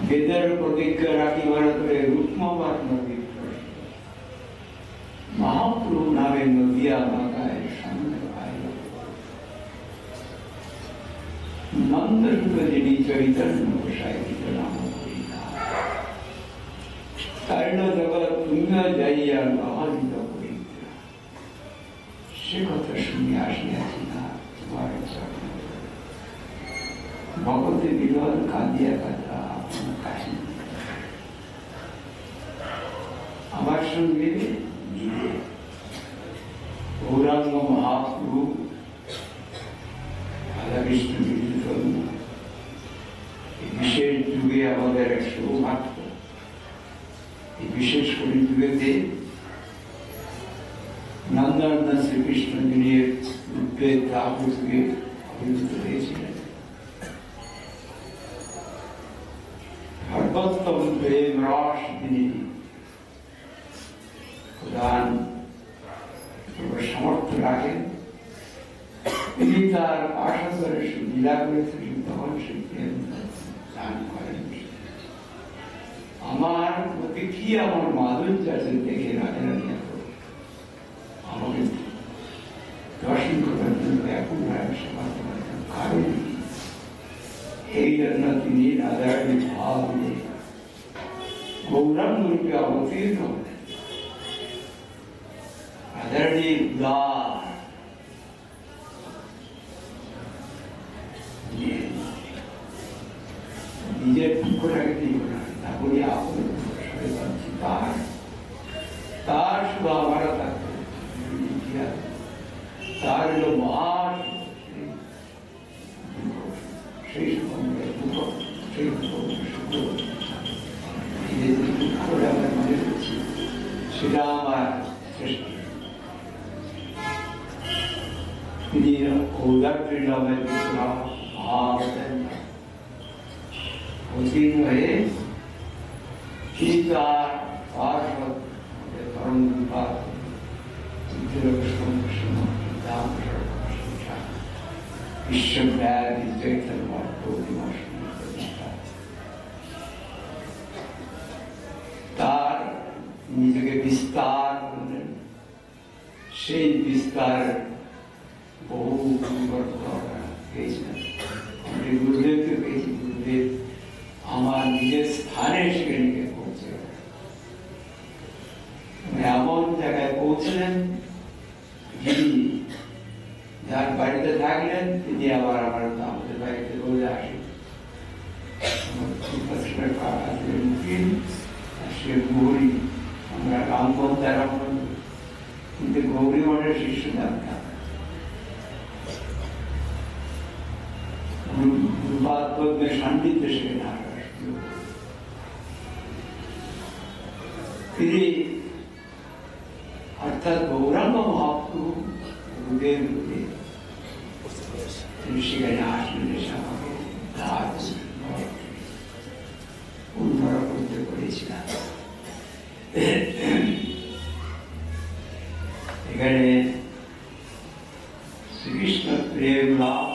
বেদের প্রতিজ্ঞা রাখি ভারতের রূপমাবার নদী মহাপ্রভু নামে নদিয়া বাঁকায় সামনে আইল নন্দরূপ যিনি চৈতন্য গোসাইকে নাম কারণ জগৎ তুঙ্গ যাইয়া মহাদিত করিতে সে কথা শুনে আসিয়াছি না তোমার চরণ ভগবতী বিরল কাঁদিয়া কথা আপনার কাহিনী আমার সঙ্গে মিলে গৌরাঙ্গ মহাপ্রভু রাধা কৃষ্ণ মিলিত বিশেষ যুগে আমাদের এক সৌভাগ্য এই বিশেষ করে যুগেতে নন্দনন্দন শ্রীকৃষ্ণ যিনি রূপে ঠাকুর যুগে অভিভূত হয়েছিলেন সর্বোত্তম প্রেম রস তিনি প্রদান সামর্থ্য রাখেন তিনি তার পাশাচারে লীলা করেছিলেন তখন সেই প্রেম দান করেন আমার প্রতি কি আমার মাধুর্য আছে দেখে রাধে রাধে আমাকে দর্শন করার জন্য এখন সেবা করার কারণ এই জন্য তিনি রাধারানী ভাব নিয়ে গৌরাঙ্গ রূপে অবতীর্ণ হলেন রাধারানী উদার নিজের দুঃখটাকে কি করেন না বলি আপন তার শুধু আমার থাকবে তার হলো মহান সেই দুঃখ সেই দুঃখটা আমরা মনে করছি সেটা আমার সৃষ্টি তিনি ঔদার্যের নামে অধীন হয়ে তিনি তার পার্শ্বদ ধর্মবিভাগ বিশ্বব্যাপী চৈতন্য প্রতিমা তার নিজেকে বিস্তার করলেন সেই বিস্তার বহু পেয়েছিলেন আমি গুরুদেবকে পেয়েছি গুরুদেব আমার নিজের স্থানে সেখানে পৌঁছে এমন জায়গায় পৌঁছলেন যিনি যার বাড়িতে থাকলেন তিনি আবার আমার আমাদের বাড়িতে রোজ আসেন সে গৌরী আমরা রামপদ দ্বারা কিন্তু গৌরী মঠের শিষ্য জানতাম গুরুপাদের সান্নিধ্যে সেখানে আসার তিনি অর্থাৎ গৌরাঙ্গ মহাপ্রভু গুরুদেব তিনি সেখানে আসলেন এসে আমাকে উদ্ধার করতে করেছিলাম এখানে শ্রীকৃষ্ণ প্রেম লাভ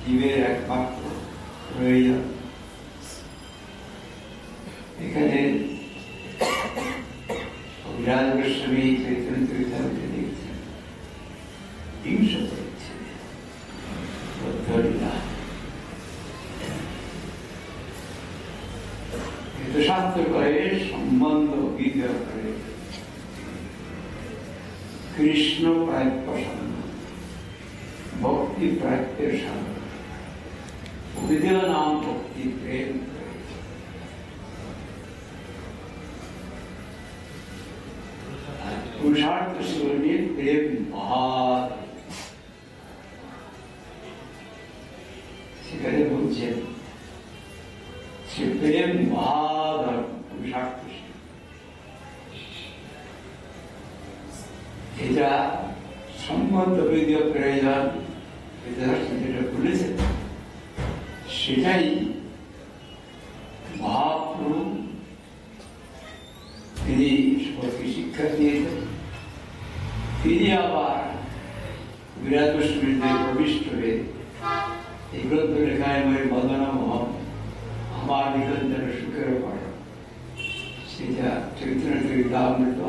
জীবের একমাত্র প্রয়োজন এখানে অভিরাজ গোস্বামী চৈতন্য চরিতামৃতে লিখছেন 300 পরিচ্ছেদে শাস্ত্র করে সম্বন্ধ বিদ্যা করে কৃষ্ণ প্রাপ্য সাধন ভক্তি প্রাপ্যের সাধন বিদ্যা নাম ভক্তি প্রেম পুরুষার্থ শিবনী প্রেম মহান সেখানে বলছেন সে প্রেম মহান পুরুষার্থ এটা সম্বন্ধ বিদ্যা প্রয়োজন যেটা বলেছেন সেটাই মহাপ্রভু তিনি সবাইকে শিক্ষা দিয়েছেন তিনি আবার বিরাট গোস্বামীদের প্রবিষ্ট হয়ে এই গ্রন্থ লেখায় বদনা মহম আমার নিকট অদ্বৈতামৃত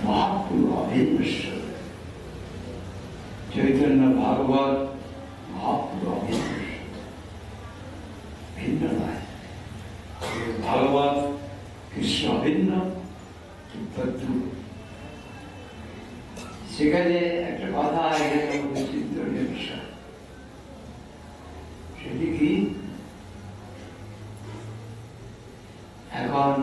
মহাপ্রভু অভিন্নশ্বর চৈতন্য ভাগবত মহাপ্রভু অভিন্নশ্বর ভিন্ন নয়। ভাগবত কৃষ্ণ অভিন্ন, সেখানে একটা কথা চিন্তনীয় বিষয়, সেটি কি এখন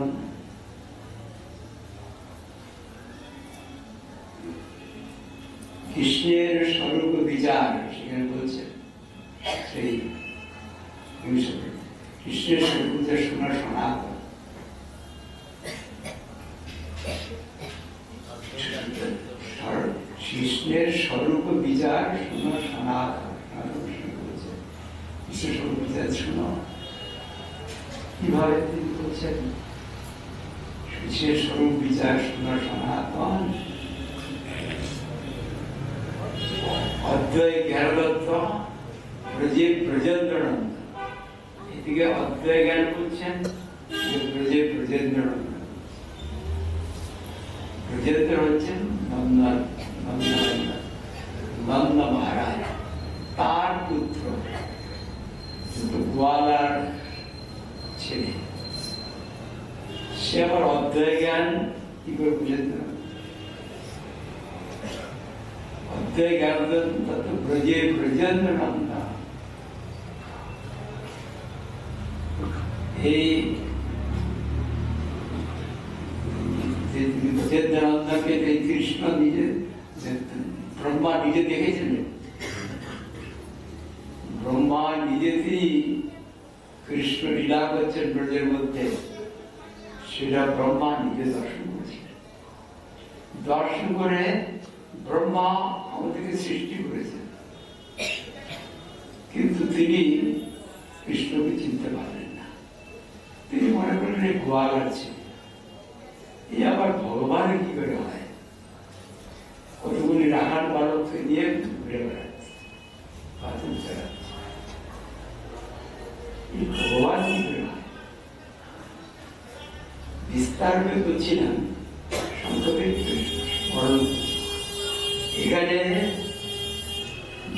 কৃষ্ণের স্বরূপ বিচার সেখানে বলছে, সেই কৃষ্ণের স্বরূপ শোনা সনাতন, কৃষ্ণের স্বরূপ বিচার শোনা সনাতন। কৃষ্ণের স্বরূপ বিচার শোনো কিভাবে তিনি বলছেন, কৃষ্ণের স্বরূপ বিচার শোনা সনাতন অদ্বয় জ্ঞানদত্ত ব্রজে ব্রজেন্দ্রনন্দ। এদিকে অদ্বয় জ্ঞান বলছেন, ব্রজে ব্রজেন্দ্রনন্দ। ব্রজেন্দ্র হচ্ছেন নন্দ মহারাজ, তার পুত্র গোয়ালার ছেলে, সে আবার অদ্বয় জ্ঞান কি করে বুঝেন না? অদ্বয় জ্ঞান ব্রজে ব্রজেন্দ্রনন্দ। এই ব্রজেন্দ্রনন্দকে কৃষ্ণ নিজে, ব্রহ্মা নিজে দেখেছিলেন। ব্রহ্মা নিজেতেই কৃষ্ণ লীলা করছেন ব্রজের মধ্যে, সেটা ব্রহ্মা নিজে দর্শন করেছিলেন। দর্শন করে ব্রহ্মা আমাদেরকে সৃষ্টি করেছেন, কিন্তু তিনি কৃষ্ণকে চিনতে পারলেন না। তিনি মনে করলেন এই গোয়ালার ছেলে, এই আবার ভগবান কি করে হয়? কতগুলি রাখার বালককে নিয়ে ঘুরে বেড়াচ্ছে, বাথরুম চালাচ্ছে, ভগবান কি করে হয়? বিস্তার হয়ে বলছিলাম সংক্ষেপে স্মরণ। এখানে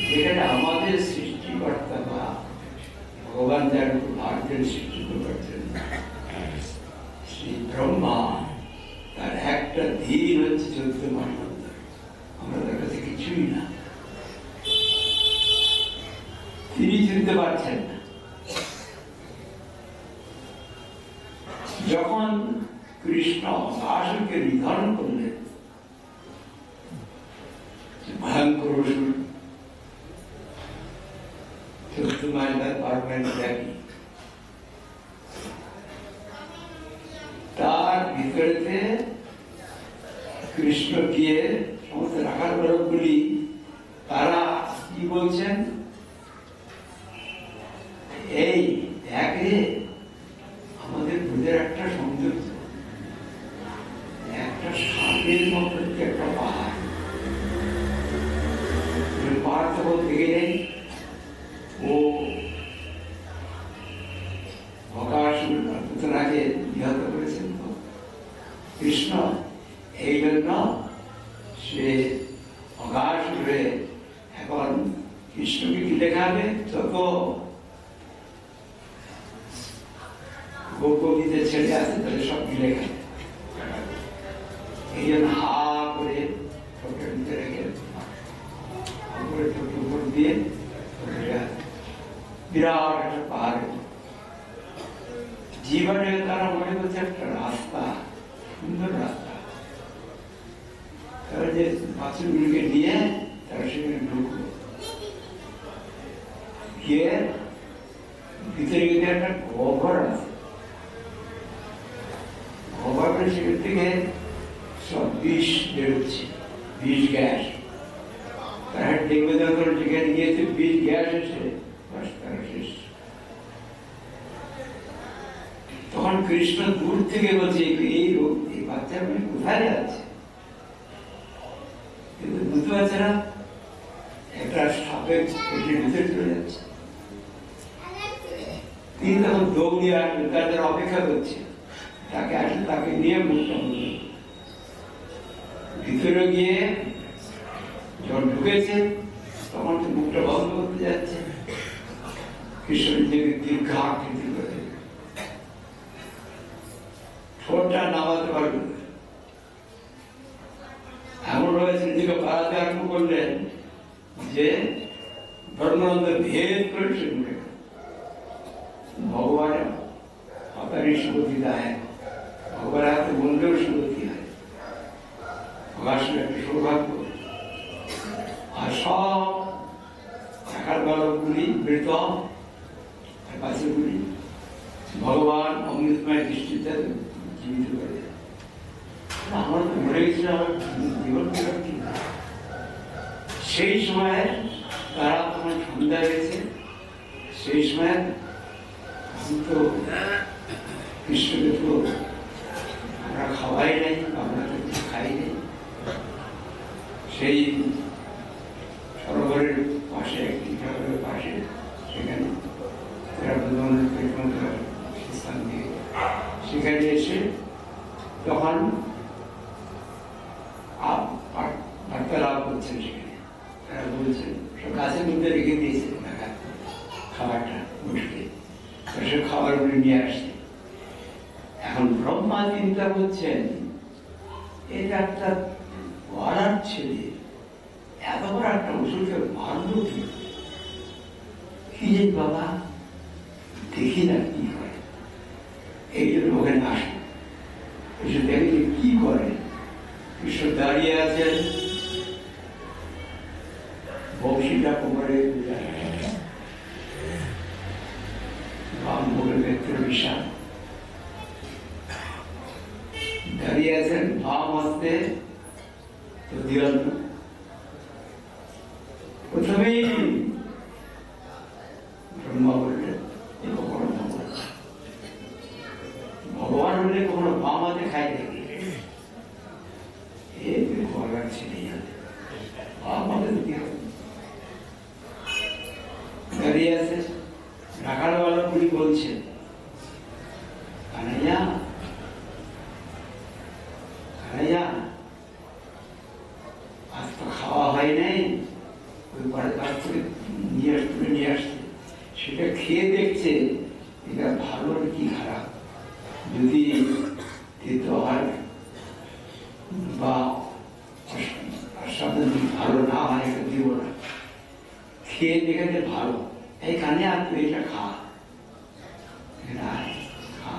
যেখানে আমাদের সৃষ্টিকর্তা বা ভগবান যার ভারতের সৃষ্টি করছেন, শ্রী ব্রহ্মা, তার একটা দিন হচ্ছে 14 মাস অন্তর। আমরা তার কাছে কিছুই না, তিনি চিনতে পারছেন না। যখন কৃষ্ণ অসুরকে নিধন করলেন, ভয়ঙ্কর অসুর 14 মাইল 12 মাইল ব্যাপী, তার ভিতরেতে কৃষ্ণ গিয়ে সমস্ত রাখার বালকগুলি তারা কি বলছেন, এই দেখে আমাদের ব্রজের একটা সৌন্দর্য, একটা সাপের মতো একটা পাহাড়, পাহাড় তখন থেকে নেই। ও পুতনাকে নিহত করেছেন তো কৃষ্ণ, এই জন্য সে অগাসুরে এখন কৃষ্ণকে কি দেখাবে, যত গোপীদের ছেড়ে আছে তাদের সব গিলে খাবে। এই জন্য হা করে ঠোঁটের ভিতরে রেখে ঠোঁট উপর দিয়ে বিরাট একটা পাহাড়। জীবনে তারা মনে করছে একটা রাস্তা, সুন্দর রাস্তা, তারা যে বাচ্চাগুলিকে নিয়ে তারা সেখানে ঢুকলো, গিয়ে ভিতরে গিয়ে একটা গহ্বর আছে, গহ্বরের সেখান থেকে সব বিষ বেরোচ্ছে, বিষ গ্যাস। তারা ডেঙ্গু যখন যেখানে গিয়েছে বিষ গ্যাস এসে তারা শেষ। তখন কৃষ্ণ দূর থেকে বলছে এই রোগ, এই বাচ্চাগুলি কোথায় যাচ্ছে, কিন্তু বুঝতে পারছে না একটা সাপের পেটের ভিতরে চলে যাচ্ছে। তিনি তখন দৌড়িয়ে আসবেন, তাদের অপেক্ষা করছে, তাকে আসলে তাকে নিয়ে মুখটা ভিতরে গিয়ে যখন ঢুকেছে তখন তো মুখটা বন্ধ করতে যাচ্ছে। কৃষ্ণ নিজেকে দীর্ঘাকৃতি করে ঠোঁটটা নামাতে পারবে না, এমন হয়েছে নিজেকে বাড়াতে আরম্ভ করলেন যে ধর্মানন্দ ভেদ করে সে উঠে গেল। ভগবান হতারই সুগতি দেয়, ভগবান হাতে বললেও সুগতি হয়, আসলে একটা সৌভাগ্য। আর সব টাকার বালকগুলি মৃত, বাচ্চাগুলি ভগবান অমৃতময় দৃষ্টিতে জীবিত করে। আমার তো মরে গেছিল, আমার জীবন কি সেই সময় তারা তখন সন্ধ্যা গেছে, সেই সময় তো কৃষ্ণকে তো আমরা খাওয়াই নাই, আমরা তো কিছু খাই নাই। সেই সরোবরের পাশে একটি ঠাকুরের পাশে সেখানে স্থান দিয়ে সেখানে এসে তখন বার্তালাপ করছেন। সেখানে তারা বলছেন সব গাছের মধ্যে রেখে দিয়েছে খাবারটা উঠে, সে খাবারগুলো নিয়ে আসছে। এখন ব্রহ্মা চিন্তা করছেন এটা একটা পাড়ার ছেলে এত বড় একটা ওষুধকে মারল কি যে বাবা, দেখি না কি করে। এই জন্য ওখানে আসে, এসে দেখে কি করে। কৃষ্ণ দাঁড়িয়ে আছেন, বংশীটা কোমরে বাম বলে ব্যক্তির বিশাল দাঁড়িয়ে আছেন, বাম আসতে প্রথমেই ব্রহ্মা বললেন ভগবান হলে কখনো বাম হাতে খাই দেখি, ভগবান ছেলে বাম হাতে দাঁড়িয়ে আছে। রাখালওয়ালা পুরী বলছেন কানাইয়া কানাইয়া আজ তো খাওয়া হয় নাই, ওই পরে কাজ করে নিয়ে আসছে, সেটা খেয়ে দেখছে এটা ভালো কি খারাপ। যদি দিতে হয় বা ভালো না হয় এটা দিব না, খেয়ে দেখে যে ভালো, এইখানে আর তুই এটা খা, খা।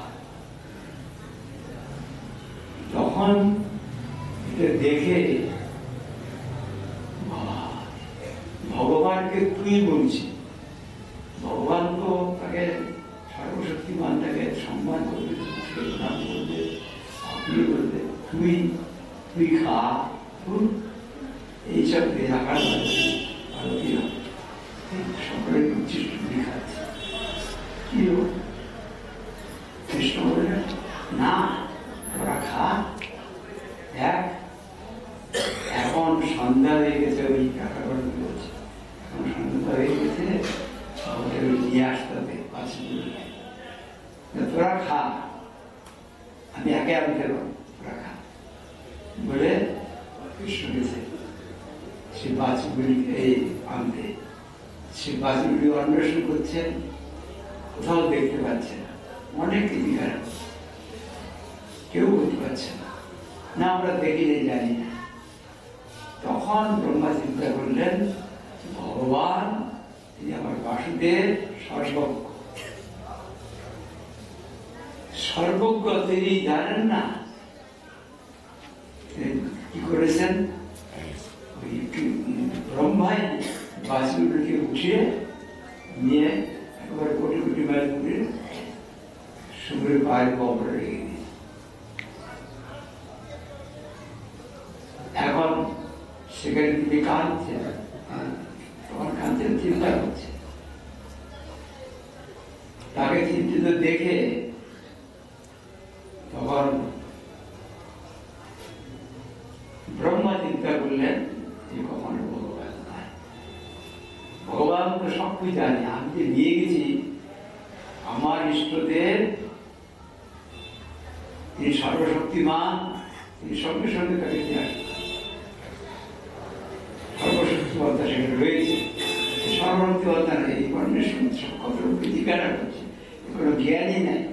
তখন এটা দেখে ভগবানকে তুই বলছি, ভগবান তো তাকে সর্বশক্তিমান, তাকে সম্মান করবে, প্রণাম করবে, আপনি বলবে তুই তুই খা। এইসব রাখার ভারতীয় সকলের উচ্ছিষ্ট খাচ্ছে। কি কৃষ্ণ বললেন না, ওরা খা, দেখ এখন সন্ধ্যা হয়ে গেছে, ওই টাকা করে বলছে এখন সন্ধ্যা হয়ে গেছে, ওদের নিয়ে আসতে হবে তোরা খা, আমি একে আনতে পারবো, তোরা খা বলে কৃষ্ণ গেছে সে বাছগুলি এই আনতে। সে বাছগুলি অন্বেষণ করছেন, কোথাও দেখতে পাচ্ছে না, অনেক দিদিকারা কেউ বলতে পারছে না, না আমরা দেখিলে জানি না। তখন ব্রহ্মা চিন্তা করলেন ভগবান তিনি আমার বাসুদেব সর্বজ্ঞ, সর্বজ্ঞ তিনি জানেন না কি করেছেন। ব্রহ্মাই বাছুরকে উঠিয়ে নিয়ে একেবারে কোটি কোটি মাইল করে সমুদ্রের পায়ের কবরে রেখে দিয়েছে। এখন সেখানে তিনি কাঁদছেন, তখন কাঁদছেন, চিন্তা করছে। তাকে চিন্তিত দেখে তখন ব্রহ্মা চিন্তা করলেন যে কখনো ভগবান নয়, ভগবান তো সবকিছু জানে, আমি যে নিয়ে গেছি আমার ইষ্টদেব তিনি সর্বশক্তিমান, তিনি সঙ্গে সঙ্গে তাকে সর্বশক্তিমত্তা সেখানে রয়েছে। সর্বশক্তিমত্তা নেই, এই বর্ণের কতটুকু জিজ্ঞাসা করছে, কোনো জ্ঞানই নেই।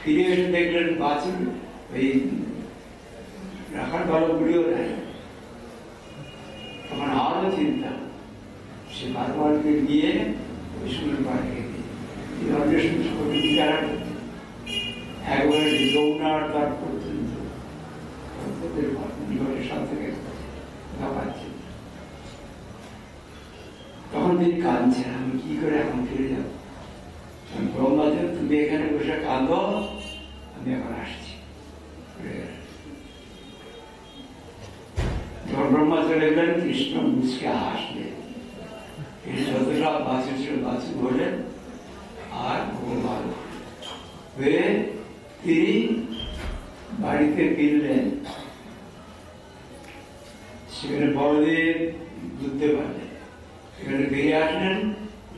ফিরে এসে দেখলেন বাছুর ওই রাখার বালকগুলিও নেই। তখন আরো চিন্তা, সে বারবারকে গিয়ে ওই সময় পাড়ে জিজ্ঞাসা করছে, একবারে যমুনার দ্বার পর্যন্ত নিকটের সাথে পাচ্ছে। তখন তিনি কাঁদছেন, আমি কি করে এখন ফিরে যাব? ব্রহ্মাদেব, তুমি এখানে বসে কাঁদ, আমি এখন আসছি। যখন ব্রহ্মা চলে গেলেন, কৃষ্ণ মুচকে হাসলেন। যত সব বাছুর ছিল বাছুর হলেন, আর ভগবান হয়ে তিনি বাড়িতে ফিরলেন। সেখানে বড়দেব বুঝতে পারলেন, সেখানে ফিরে আসলেন।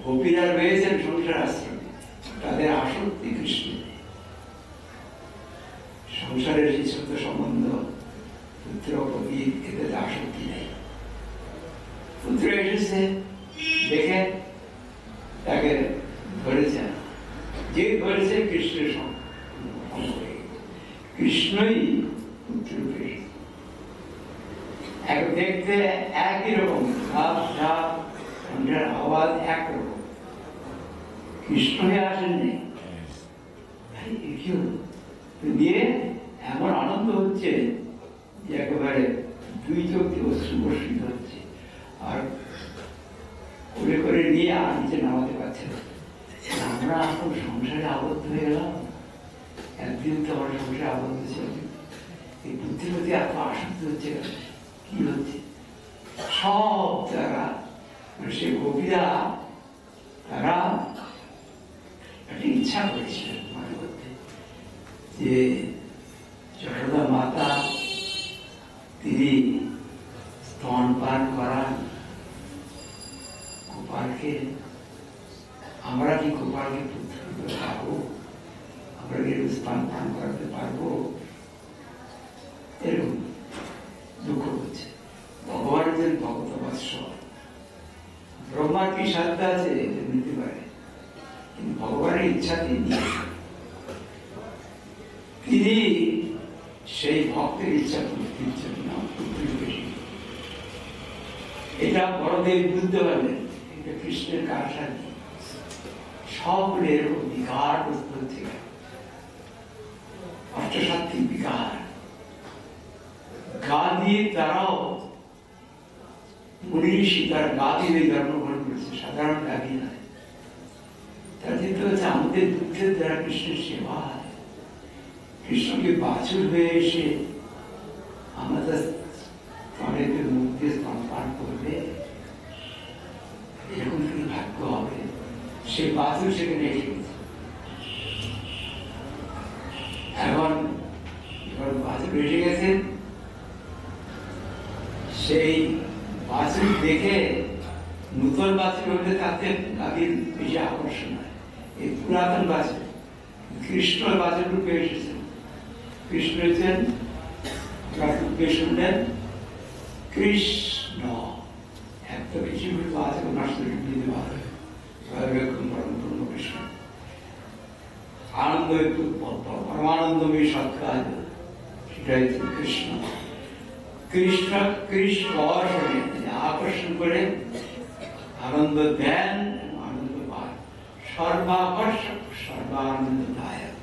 গোপীরা রয়েছেন সংসার আশ্রমে, তাদের আসক্তি কৃষ্ণ, সংসারের যে ছোট সম্বন্ধ, পুত্র প্রতি এতে আসক্তি নেই। পুত্র এসেছে দেখে তাকে ধরেছেন, যে ধরেছে কৃষ্ণের সঙ্গে কৃষ্ণই পুত্র দেখতে একই রকম, ধাপ ধাপ আওয়াজ একরকম। কৃষ্ণ হয়ে আসেননি। দিয়ে এমন আনন্দ হচ্ছে যে একেবারে দুই চোখ দিয়ে অশ্রু বর্ষিত হচ্ছে, আর করে করে নিয়ে আর নিচে নামাতে পারছে না। আমরা এখন সংসারে আবদ্ধ হয়ে গেলাম। একদিন তো আমার সংসারে আবদ্ধ ছিল, এই বুদ্ধির প্রতি এত আসক্ত হচ্ছে, কি হচ্ছে? সব যারা সে গোপীরা, তারা একটা ইচ্ছা করেছিলেন মনে করতে যে যশোদা মাতা তিনি স্তন পান করান গোপালকে, আমরা কি গোপালকে পুত্র পাবো? আমরা কি স্তন পান করাতে পারবো? এরকম দুঃখ হচ্ছে। ভগবান হচ্ছেন ভগত বৎসল। ব্রহ্মার কি সাধ্য আছে নিতে পারে, কিন্তু ভগবানের ইচ্ছা তিনি সেই ভক্তের ইচ্ছা পূর্তির জন্য এটা বড়দেব বুঝতে পারলেন, এটা কৃষ্ণের কারসাজি। সকলে এরকম বিকার গ্রস্ত হচ্ছে, অষ্টসাত্ত্বিক বিকার। গা দিয়ে তারাও মুনি ঋষি, তার গা দিয়ে জন্মগ্রহণ করেছে, সাধারণ গাভী নয়। তার চিন্তা হচ্ছে আমাদের দুঃখের দ্বারা কৃষ্ণের সেবা, কৃষ্ণকে বাছুর হয়ে এসে আমাদের স্তনেতে মুখ দিয়ে স্তন পান করবে, এরকম কি ভাগ্য হবে? সে বাছুর সেখানে এসে গেছে। এখন বাছুর এসে গেছেন, সেই বাছুর দেখে নূতন বাছুর হলে তাতে গাভীর বেশি আকর্ষণ হয়। এই পুরাতন বাছুর কৃষ্ণ বাছুর রূপে এসেছেন। কৃষ্ণ হচ্ছেন রূপে শুনলেন কৃষ্ণ, এত কিছু আছে নষ্ট দিতে পারে কৃষ্ণ। আনন্দ একটু পরমানন্দময় সৎকার, সেটা হচ্ছে কৃষ্ণ। কৃষ্ণ কৃষ্ণ আকর্ষণ করে আনন্দ দেন, আনন্দ পান, সর্বাকর্ষক সর্বানন্দদায়ক।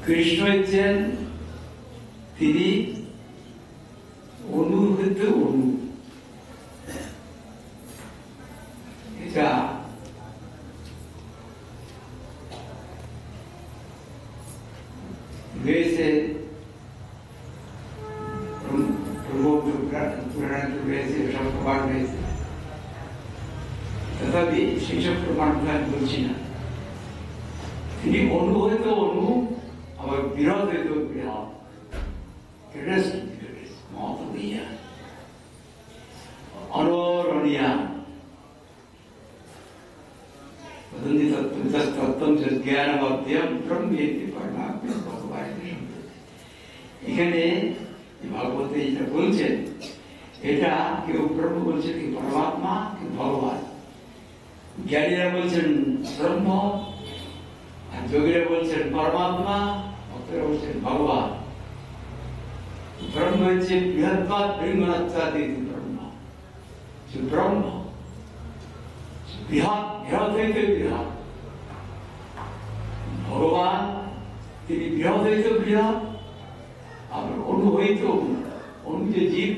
কৃষ্ণ হচ্ছেন তিনি অনুভূত অনু, এটা রয়েছে প্রমাণ রয়েছে, তথাপি সেই সব প্রমাণ বলছি না। তিনি অনু হইতো অনু, আবার বিরোধ হইতো বিরোধ। অনরণীয়া তত্ত্ব তত্ত্বম জ্ঞানমধ্যম ব্রহ্মেতি পরমাত্মা ভগবানের সম্পর্কে। এখানে ভাগবতে যেটা বলছেন, এটা কেউ ব্রহ্ম বলছেন, কেউ পরমাত্মা, কেউ ভগবান। জ্ঞানীরা বলছেন ব্রহ্ম, আর যোগীরা বলছেন পরমাত্মা, ভক্তরা বলছেন ভগবান। ব্রহ্ম হচ্ছে বৃহৎ বৃহৎ যে ব্রহ্ম বৃহৎ বৃহৎ হইতে বৃহৎ, ভগবান তিনি বৃহৎ হইতে বৃহৎ, আবার অনু হইতে অনু যে জীব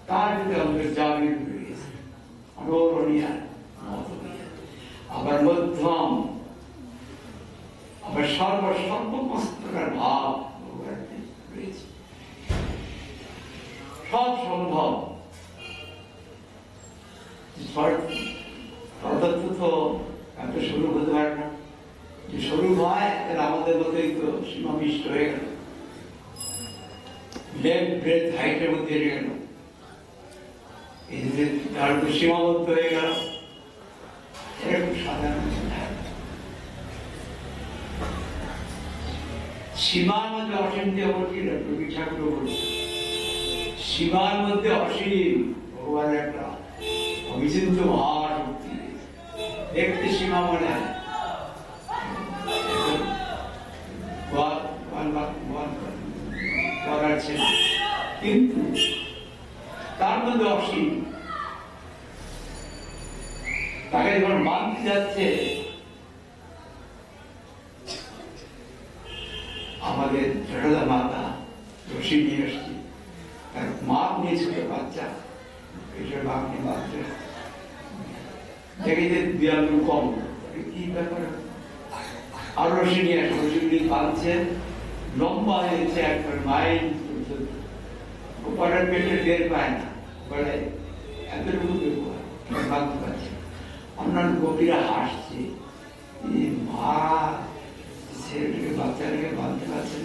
তার যদি অন্তর্যামী রয়েছে অনরণীয়, আবার মধ্যম, আবার সর্বমস্তকার ভাব ভগবানের রয়েছে, সব সম্ভব। পদার্থ তো এত স্বরূপ হতে পারে না, যে স্বরূপ হয় তাহলে আমাদের মতোই তো সীমাবিষ্ট হয়ে গেল, লেফট ব্রেথ হাইটের মধ্যে এসে গেল, এই যে তার সীমাবদ্ধ হয়ে গেল, এরকম সাধারণ সীমার মধ্যে অসীম দিয়ে বলছিল রবি ঠাকুর বলছে, সীমার মধ্যে অসীম ভগবানের একটা অবিচিন্ত মহাশক্তি। দেখতে সীমা মনে হয় কিন্তু তার মধ্যে অসীম। তাকে যখন মানতে যাচ্ছে, আমাদের জড়দা মাতা রশি নিয়ে আসছে, তার মা নিয়ে ছোট বাচ্চা, পেটের মা নিয়ে বাচ্চা দেখে যে 2 আঙ্গুল কম, কি ব্যাপার, আর রশি নিয়ে আসছে, রশি বাঁধছে, লম্বা হয়েছে একটা মাইল পর্যন্ত, ওপারের পেটে টের পায় না, বলে এতটুকু বাঁধতে পারছে। অন্যান্য গোপীরা হাসছে, মা ছেলেটাকে বাচ্চাটাকে বাঁধতে পারছেন,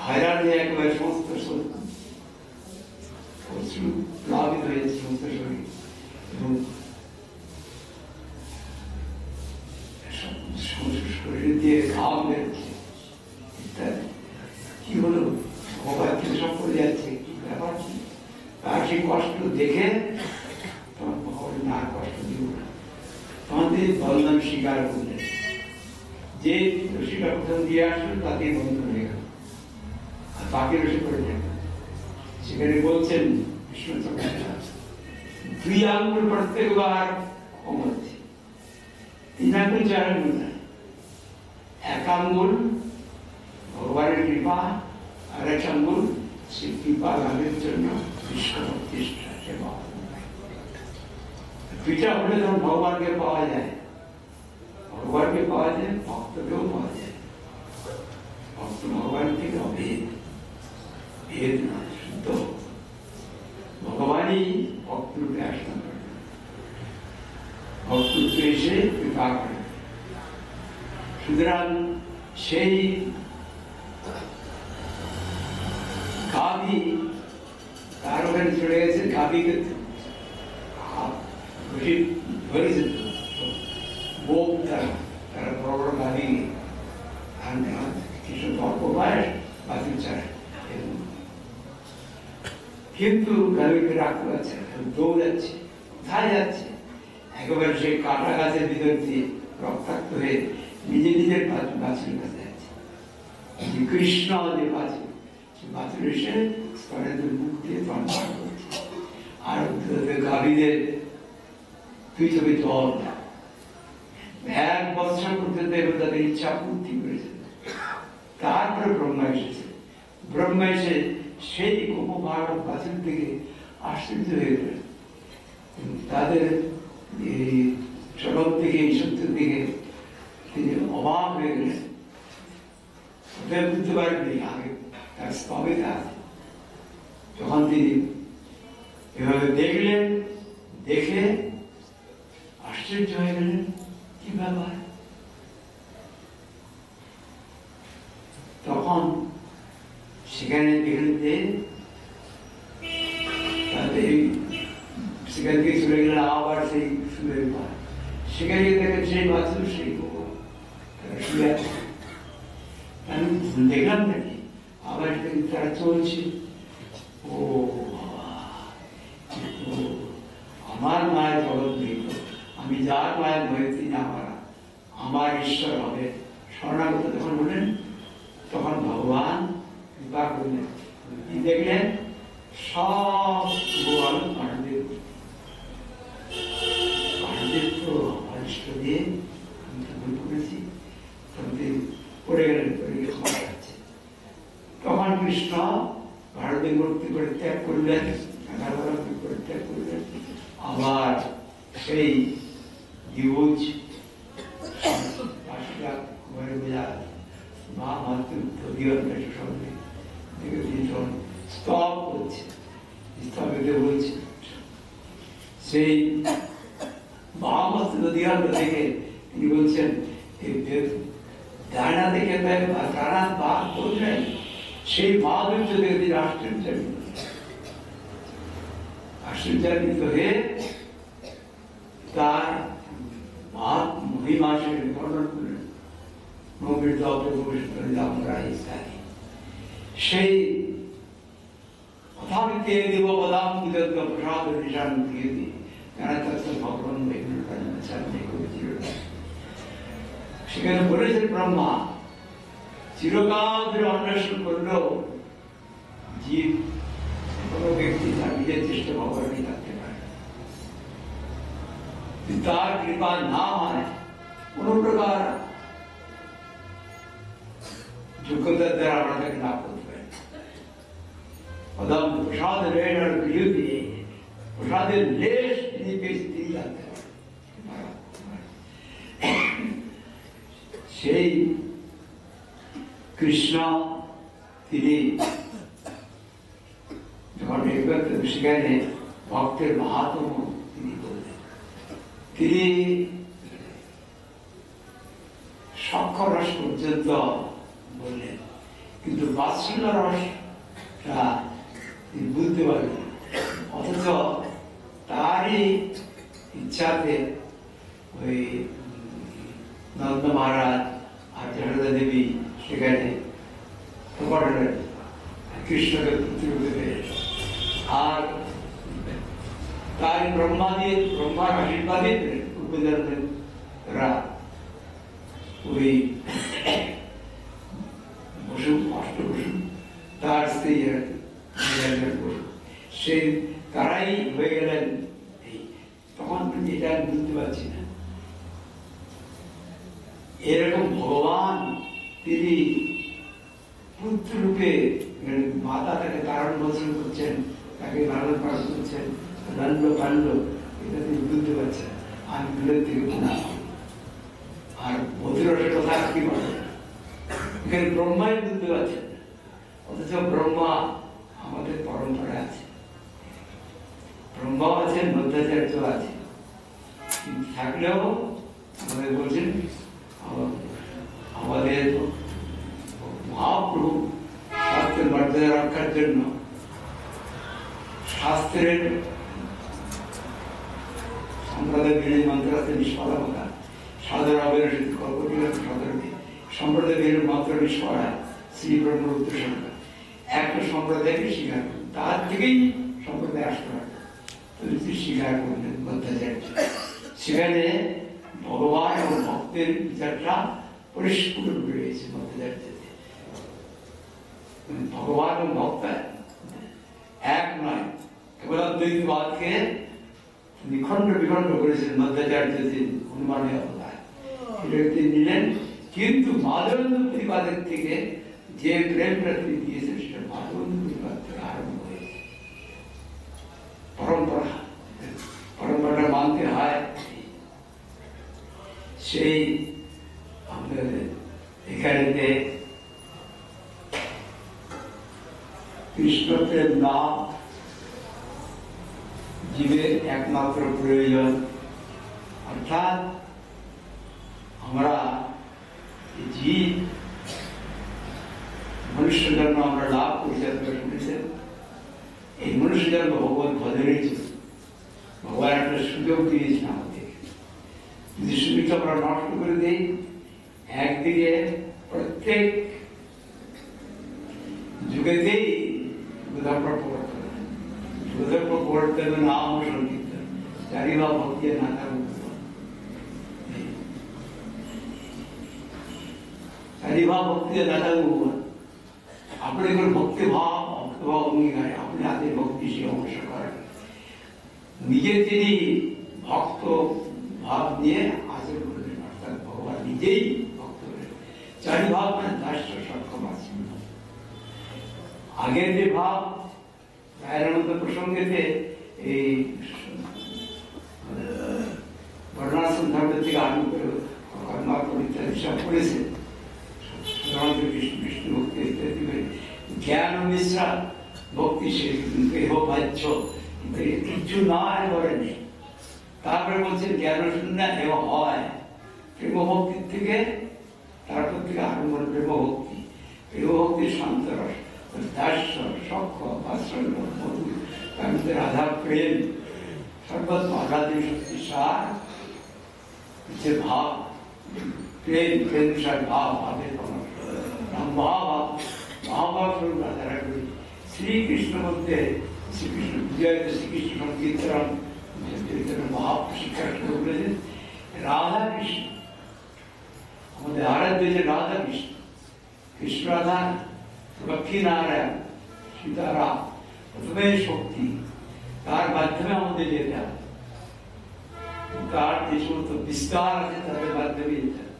হয়রান হয়ে একেবারে সমস্ত প্লাবিত হয়েছে সমস্ত শরীর, এবং শরীর দিয়ে ঘাম বেরোচ্ছে ইত্যাদি। কি হলো, ভগবান থেকে সব করে যাচ্ছে, কি ব্যাপার কি? তার সেই কষ্ট দেখে তখন ভগবান না কষ্ট দিব না, তখন তিনি বন্ধন স্বীকার করলেন, যে রশিটা প্রথম দিয়ে আসলো তাতে বন্ধন হয়ে গেল, আর বাকি রশি করে দেন। সেখানে বলছেন বিষ্ণু 2 আঙ্গুল প্রত্যেকবার কম হচ্ছে, 3 আঙ্গুল 4 আঙ্গুল না, 1 আঙ্গুল ভগবানের কৃপা, আর 1 আঙ্গুল সেই কৃপা লাভের জন্য বিশ্ব প্রতিষ্ঠা সেবা। 2টা হলে যখন ভগবানকে পাওয়া যায়, ভগবানকে পাওয়া যায়, ভক্তকেও পাওয়া যায়। ভক্ত ভগবান থেকে অভেদ, ভেদ না, শুদ্ধ ভগবানই ভক্তরূপে আসন করেন, ভক্তরূপে এসে কৃপা করেন। সুতরাং সেই গাভী তার ওখানে চলে গেছে, গাভীকে ধরেছে বোক দ্বারা, তারা বড় বড় গাভী কিছু অল্প বয়স বাতিল চায়, কিন্তু গাভীকে রাখতে পারছে না, দৌড়াচ্ছে, কোথায় যাচ্ছে, একেবারে সেই কাটা গাছের ভিতর দিয়ে রক্তাক্ত হয়ে নিজের বাছুরের কাছে যাচ্ছে। কৃষ্ণ যে বাছুর, সে বাছুর এসে স্তনের মুখ দিয়ে পান করছে, আর গাভীদের 2 চোখে জল। 1 বৎসর পর্যন্ত তাদের ইচ্ছা পূর্তি করেছে। তারপরে ব্রহ্মা এসেছে, ব্রহ্মা এসে সেই উপভারত বাছুর থেকে আশ্চর্য হয়ে গেল, তাদের এই জগৎ থেকে এই সত্য থেকে তিনি অবাক হয়ে গেলেন, বুঝতে পারেননি আগে তার স্তবেতে আছে। যখন তিনি এভাবে দেখলেন, দেখে আশ্চর্য হয়ে গেলেন, কি ব্যাপার। তখন সেখানে দেখলেন যে তাদের সেখান থেকে চলে গেলেন আবার সেই সুরের পার, সেখানে দেখেন সেই বাছুর সেই গোবর শুয়ে আছে। আমি দেখলাম নাকি আবার তারা চলছে। ও আমার মায়ের জগৎ দেখল, আমি যার মায়ের ভয়ে তিনি আমার ঈশ্বর হবে শরণাগত যখন বললেন, তখন ভগবান কৃপা করলেন। কি দেখলেন? সব ভগবান পাণ্ডব তো আমার ইষ্ট দিয়ে আমি তো ভুল করেছি, পড়ে গেলেন, পড়ে গিয়ে ক্ষমা যাচ্ছে। তখন কৃষ্ণ ভারতের মূর্তি পরিত্যাগ করলেন, পরিত্যাগ করলেন। আবার সেই দ্বিভুজ ঘরে বোঝা মা মাতৃ সঙ্গে স্তব করছে, স্তবেতে বলছে। সেই মহামাত্র দিয়ান্ত থেকে তিনি বলছেন ডানা দেখে ডানা বাঘ করলেন, সেই মহাবীর্য থেকে তিনি আশ্চর্যান্বিত হয়ে তার মহিমা সেখানে বর্ণন করলেন। সেই কথাকে দেব বদাম প্রসাদ নিশান দিয়ে দিই ভগবান সেখানে বলেছেন ব্রহ্মা চিরকাল ধরে অন্বেষণ করলেও জীব কোন ব্যক্তি তার নিজের চেষ্টা ভগবানই থাকতে পারে। তার কৃপা না হয় কোন প্রকার যোগ্যতার দ্বারা আমরা তাকে লাভ করতে পারি। প্রসাদ রেণার প্রিয় দিয়ে প্রসাদের লেশ তিনি পেয়েছি, তিনি জানতে পারেন। সেই কৃষ্ণ তিনি যখন সেখানে ভক্তের মাহাত্ম্য তিনি বললেন, তিনি সক্ষ রস পর্যন্ত বললেন, কিন্তু বাৎসল্য রসটা তিনি বুঝতে পারলেন। অথচ তারই ইচ্ছাতে ওই নন্দ মহারাজ আর যশোদা দেবী সেখানে কৃষ্ণকে পুত্ররূপে পেলেন। আর তার ব্রহ্মার আশীর্বাদে পূর্বজন্মেরা ওই বসু অষ্টবসু তার স্ত্রী সেই তারাই হয়ে গেলেন। তখন তুমি এটা বুঝতে পারছি না, এরকম ভগবান তিনি পুত্র রূপে মাতা তাকে ধারণ পোষণ করছেন, তাকে লালন পালন করছেন, দণ্ড কাণ্ড এটা তিনি বুঝতে পারছেন। আমি দূরের থেকে না আর মধুরসের কথা কি বলে এখানে ব্রহ্মাই বুঝতে পারছেন, অথচ ব্রহ্মা আমাদের পরম্পরায় আছে, ব্রহ্মা আছেন, মধ্যাচার্য আছে, কিন্তু থাকলেও আমাদের বলছেন আমাদের মহাপ্রভু শাস্ত্রের মর্যাদা রক্ষার জন্য শাস্ত্রের সম্প্রদায় বিরোধী মন্ত্র আছে নিষ্ফলতা সাদর অবরোধ সম্প্রদায় বিরোধী মন্ত্র নিষ্ফলা শ্রী ব্রহ্ম উত্তর একটা সম্প্রদায়কে স্বীকার করুন, তার থেকেই সম্প্রদায় আসতে পারে স্বীকার করলেন মধ্যাচার্য। সেখানে ভগবান এবং ভক্তের বিচারটা পরিষ্কার রয়েছে মধ্যাচার্যতে। ভগবান এবং ভক্ত এক নয়, কেবল দ্বৈতবাদকে নিখণ্ড বিখণ্ড করেছেন মধ্যাচার্য হনুমানের অবতার, এটা তিনি নিলেন। কিন্তু মাধবেন্দ্র প্রতিপাদের থেকে যে প্রেমটা তিনি দিয়েছেন সেটা মাধবেন্দ্র প্রতিপাদ থেকে আরম্ভ হয়েছে। পরম্পরাটা মানতে হয়। সেই আমাদের এখানে কৃষ্ণ প্রেম নাম জীবের একমাত্র প্রয়োজন, অর্থাৎ আমরা জীব মনুষ্য জন্ম আমরা লাভ করছি, শুনেছেন এই মনুষ্য জন্ম ভগবান ভজনের ছিল, ভগবান একটা সুযোগ দিয়েছেন আমাদের। যদি সুবিধা আমরা নষ্ট করে দিই, একদিকে প্রত্যেক যুগেতেই প্রবর্তন নাম সংকীর্তন চারিবা ভক্তি নাথা চারিবা ভক্তি নাথা আপনি কোনো ভক্তিভাব ভক্তভাব অঙ্গীকারে আপনি হাতে ভক্তি সে অংশ করেন, নিজের তিনি ভক্ত ভাব নিয়ে আচরণ করবেন, অর্থাৎ ভগবান নিজেই ভক্ত হলেন। চারিভাব মানে দাস্য সক্ষম আছে। আগের যে ভাব রায়রানন্দ প্রসঙ্গেতে এই বর্ণাশ্রম ধর্ম থেকে আরম্ভ করে কর্মার্পণ ইত্যাদি সব পড়েছে, সাধারণত বিষ্ণু ভক্তি ইত্যাদি করে জ্ঞান মিশ্রা ভক্তি সে দেহ বাহ্য কিছু নয় করেন। তারপরে বলছেন জ্ঞান শূন্য এবং হয় প্রেম ভক্তির থেকে, তারপর থেকে আরম্ভ প্রেম ভক্তি, প্রেম ভক্তির শান্তরস দাস্য সক্ষ বাৎসল্য মধু, তার মধ্যে রাধা প্রেম সর্বত্র আরাধ্য শক্তি সার যে ভাব, প্রেম প্রেম সার ভাব, ভাবের মহাভাব মহাভাব স্বরূপ রাধারা করি। শ্রীকৃষ্ণ মধ্যে শ্রীকৃষ্ণ বিজয় শ্রীকৃষ্ণ সংকীর্তন মহাশিক্ষা শুরু করেছেন রাধা কৃষ্ণ, আমাদের আরাধ্য যে রাধা কৃষ্ণ, কৃষ্ণ রাধা লক্ষ্মী নারায়ণ সীতারাম প্রথমে শক্তি, তার মাধ্যমে আমাদের যেতে হবে, তার যে সমস্ত বিস্তার আছে তাদের মাধ্যমে যেতে হবে,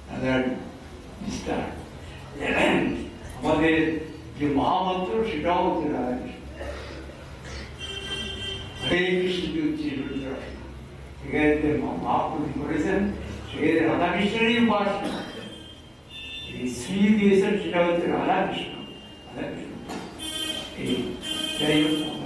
তাদের বিস্তার। আমাদের যে মহামন্ত্র সেটাও হচ্ছে রাধা কৃষ্ণ, হরে কৃষ্ণ সেখানে মহাপ্রভু করেছেন, সেখানে রাধা কৃষ্ণেরই উপাসনা শ্রী দিয়েছেন, সেটা হচ্ছে রাধা কৃষ্ণ। রাধা কৃষ্ণ এই যাই হোক